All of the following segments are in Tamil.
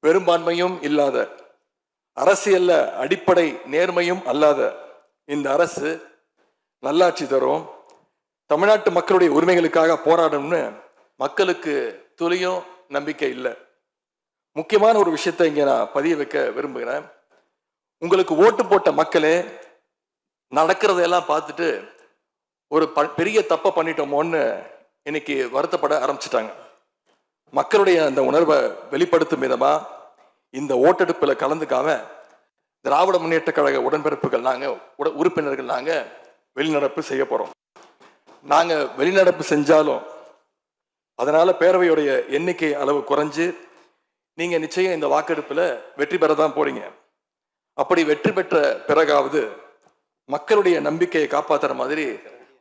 பெரும்பான்மையும் இல்லாத, அரசியல்ல அடிப்படை நேர்மையும் அல்லாத இந்த அரசு நல்லாட்சி தரும், தமிழ்நாட்டு மக்களுடைய உரிமைகளுக்காக போராடணும்னு மக்களுக்கு துளியும் நம்பிக்கை இல்லை. முக்கியமான ஒரு விஷயத்தை இங்க நான் பதிய வைக்க விரும்புகிறேன். உங்களுக்கு ஓட்டு போட்ட மக்களே நடக்கிறதெல்லாம் பார்த்துட்டு ஒரு பெரிய தப்பை பண்ணிட்டோமோன்னு இன்னைக்கு வருத்தப்பட ஆரம்பிச்சிட்டாங்க. மக்களுடைய அந்த உணர்வை வெளிப்படுத்தும் விதமா இந்த ஓட்டெடுப்பில் கலந்துக்காம திராவிட முன்னேற்ற கழக உடன்பிறப்புகள் உறுப்பினர்கள் நாங்க வெளிநடப்பு செய்ய போறோம். நாங்க வெளிநடப்பு செஞ்சாலும் அதனால பேரவையுடைய எண்ணிக்கை அளவு குறைஞ்சு நீங்க நிச்சயம் இந்த வாக்கெடுப்புல வெற்றி பெறதான் போறீங்க. அப்படி வெற்றி பெற்ற பிறகாவது மக்களுடைய நம்பிக்கையை காப்பாற்றுற மாதிரி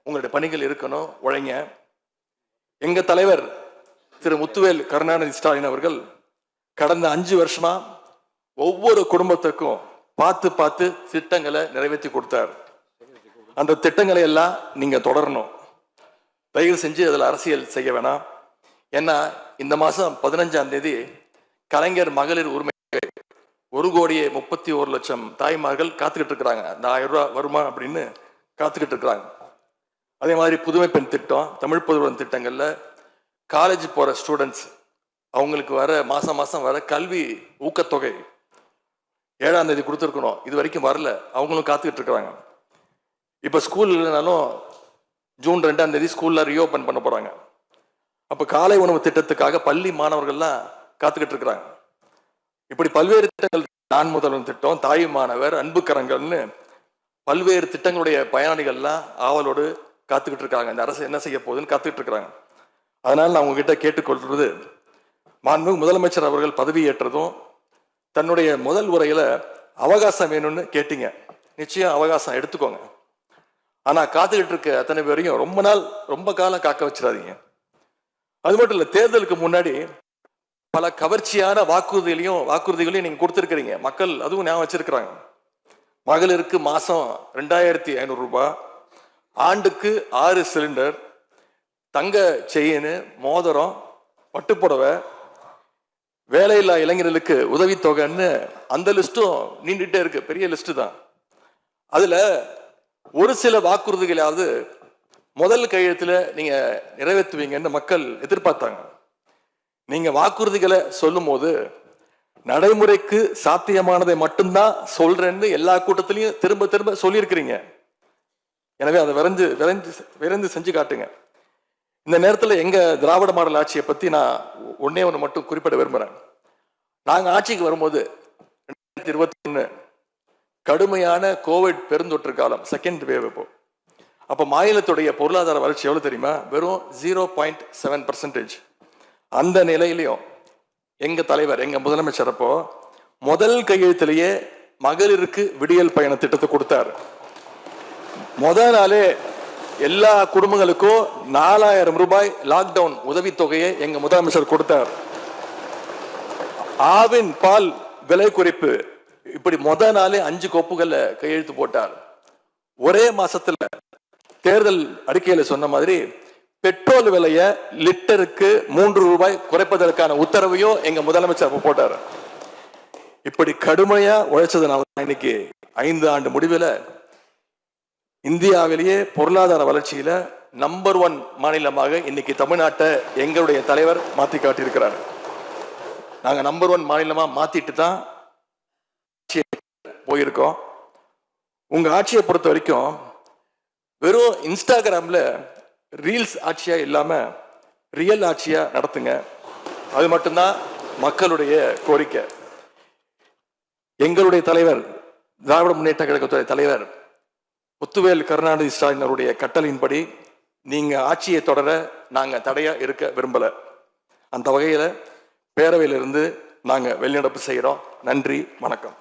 உங்களுடைய பணிகள் இருக்கணும், உழைங்க. எங்க தலைவர் திரு முத்துவேல் கருணாநிதி ஸ்டாலின் அவர்கள் கடந்த 5 வருஷமா ஒவ்வொரு குடும்பத்துக்கும் பார்த்து பார்த்து திட்டங்களை நிறைவேற்றி கொடுத்தார். அந்த திட்டங்களை எல்லாம் நீங்க தொடரணும். தயவு செஞ்சு அதில் அரசியல் செய்ய வேணாம். ஏன்னா இந்த மாசம் 15ஆம் தேதி கலைஞர் மகளிர் உரிமை 1,31,00,000 தாய்மார்கள் காத்துக்கிட்டு இருக்கிறாங்க. அந்த 1000 ரூபாய் வருமா அப்படின்னு காத்துக்கிட்டு இருக்கிறாங்க. அதே மாதிரி புதுமை பெண் திட்டம், தமிழ் புதுவன் திட்டங்கள்ல காலேஜ் போற ஸ்டூடெண்ட்ஸ் அவங்களுக்கு வர மாசம் வர கல்வி ஊக்கத்தொகை 7ஆம் தேதி கொடுத்துருக்கணும். இது வரைக்கும் வரல, அவங்களும் காத்துக்கிட்டு இருக்கிறாங்க. இப்ப ஸ்கூல் இல்லைனாலும் ஜூன் 2ஆம் தேதி ஸ்கூல்ல ரீஓபன் பண்ண போறாங்க. அப்ப காலை உணவு திட்டத்துக்காக பள்ளி மாணவர்கள்லாம் காத்துக்கிட்டு இருக்கிறாங்க. இப்படி பல்வேறு திட்டங்கள், நான் முதல்வன் திட்டம், தாய் மாணவர், அன்பு கரங்கள்னு பல்வேறு திட்டங்களுடைய பயனாளிகள்லாம் ஆவலோடு காத்துக்கிட்டு இருக்காங்க. இந்த அரசு என்ன செய்ய போகுதுன்னு காத்துக்கிட்டு இருக்கிறாங்க. அதனால நான் உங்ககிட்ட கேட்டுக்கொள்றது, மாண்புமிகு முதலமைச்சர் அவர்கள் பதவியேற்றதும் தன்னுடைய முதல் உரையில அவகாசம் வேணும்னு கேட்டீங்க. நிச்சயம் அவகாசம் எடுத்துக்கோங்க. ஆனா காத்துக்கிட்டு இருக்க அத்தனை பேரையும் ரொம்ப காலம் காக்க வச்சிடாதீங்க. அது மட்டும் இல்ல, தேர்தலுக்கு முன்னாடி பல கவர்ச்சியான வாக்குறுதிகளையும் நீங்க கொடுத்திருக்கிறீங்க. மக்கள் அதுவும் ஞாபகம் வச்சிருக்கிறாங்க. மகளிருக்கு மாசம் 2,500 ரூபாய், ஆண்டுக்கு 6 சிலிண்டர், தங்க செயின், மோதிரம், பட்டுப்புடவை, வேலையில்லா இளைஞர்களுக்கு உதவித்தொகைன்னு அந்த லிஸ்டும் நீண்டுட்டே இருக்கு. பெரிய லிஸ்ட் தான். அதுல ஒரு சில வாக்குறுதிகளாவது முதல் கையெழுத்துல நீங்க நிறைவேற்றுவீங்கன்னு மக்கள் எதிர்பார்த்தாங்க. நீங்க வாக்குறுதிகளை சொல்லும் போது நடைமுறைக்கு சாத்தியமானதை மட்டும்தான் சொல்றேன்னு எல்லா கூட்டத்திலையும் திரும்ப திரும்ப சொல்லியிருக்கிறீங்க. எனவே அதை விரைந்து செஞ்சு காட்டுங்க. இந்த நேரத்தில் எங்க திராவிட மாடல் ஆட்சியை பத்தி நான் ஒன்னே ஒன்று மட்டும் குறிப்பிட விரும்புறேன். நாங்க ஆட்சிக்கு வரும்போது 2021 கடுமையான கோவிட் பெருந்தொற்று காலம், செகண்ட் வேவ். அப்போ மாநிலத்துடைய பொருளாதார வளர்ச்சி எவ்வளவு தெரியுமா? வெறும் 0.7%. அந்த நிலையிலையும் எங்க தலைவர், எங்க முதலமைச்சர் அப்போ முதல் கையெழுத்திலேயே மகளிருக்கு விடியல் பயண திட்டத்தை கொடுத்தார். முதல் நாளே எல்லா குடும்பங்களுக்கும் 4,000 ரூபாய் லாக்டவுன் உதவித்தொகையை எங்க முதலமைச்சர் கொடுத்தார். ஆவின் பால் விலை குறைப்பு, இப்படி முதல் நாளே 5 கோப்புகள்ல கையெழுத்து போட்டார். ஒரே மாசத்துல தேர்தல் அறிக்கையில சொன்ன மாதிரி பெட்ரோல் விலைய லிட்டருக்கு 3 ரூபாய் குறைப்பதற்கான உத்தரவையும் எங்க முதலமைச்சர் போட்டார். இப்படி கடுமையா உழைச்சதுனால இன்னைக்கு 5 ஆண்டு முடிவில் இந்தியாவிலேயே பொருளாதார வளர்ச்சியில நம்பர் 1 மாநிலமாக இன்னைக்கு தமிழ்நாட்டை எங்களுடைய தலைவர் மாத்தி காட்டியிருக்கிறார். நாங்க நம்பர் 1 மாநிலமா மாத்திட்டு தான் போயிருக்கோம். உங்க ஆட்சியை பொறுத்த வரைக்கும் வெறும் இன்ஸ்டாகிராம்ல ரீல்ஸ் ஆட்சியா இல்லாம ரியல் ஆட்சியா நடத்துங்க. அது மட்டும்தான் மக்களுடைய கோரிக்கை. எங்களுடைய தலைவர், திராவிட முன்னேற்ற கழகத்துடைய தலைவர் முத்துவேல் கருணாநிதி ஸ்டாலின் அவருடைய கட்டளையின்படி நீங்க ஆட்சியை தொடர நாங்க தடையா இருக்க விரும்பல. அந்த வகையில பேரவையிலிருந்து நாங்க வெளிநடப்பு செய்யறோம். நன்றி, வணக்கம்.